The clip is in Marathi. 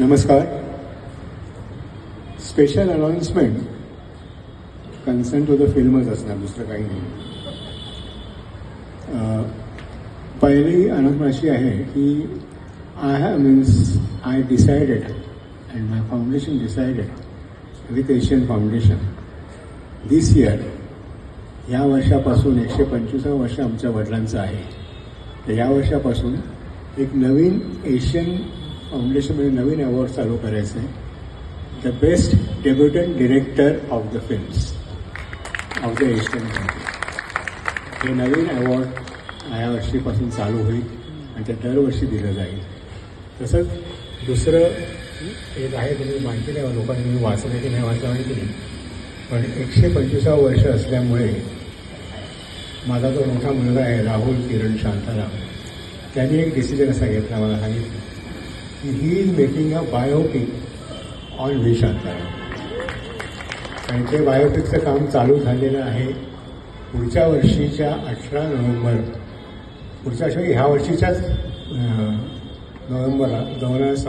नमस्कार. Special announcement concern to the फिल्मच असणार, दुसरं काही नाही. पहिली अनाउन्समेंट अशी आहे की I decided and my foundation decided with Asian foundation this year, या वर्षापासून 125 वर्ष आमच्या वडिलांचं आहे. तर या वर्षापासून एक नवीन एशियन फाउंडेशनमध्ये नवीन अवॉर्ड चालू करायचं आहे. The best debutant director of the films of the Asian country. हे नवीन अवॉर्ड या वर्षीपासून चालू होईल आणि ते दरवर्षी दिलं जाईल. तसंच दुसरं एक आहे, तुम्ही माहिती नाही, लोकांनी मी वाचलं की नाही वाचलं माहिती नाही, पण 125 वर्ष असल्यामुळे माझा जो मोठा मुलगा आहे राहुल किरण शांताराम, त्यांनी एक डिसिजन असा घेतला, मला सांगितलं की he is making a biopic on V Shantaram. आणि ते बायोपिकचं काम चालू झालेलं आहे. पुढच्या वर्षीच्या 18 नोव्हेंबर, पुढच्या वर्षी ह्या वर्षीच्याच नोव्हेंबरला 2024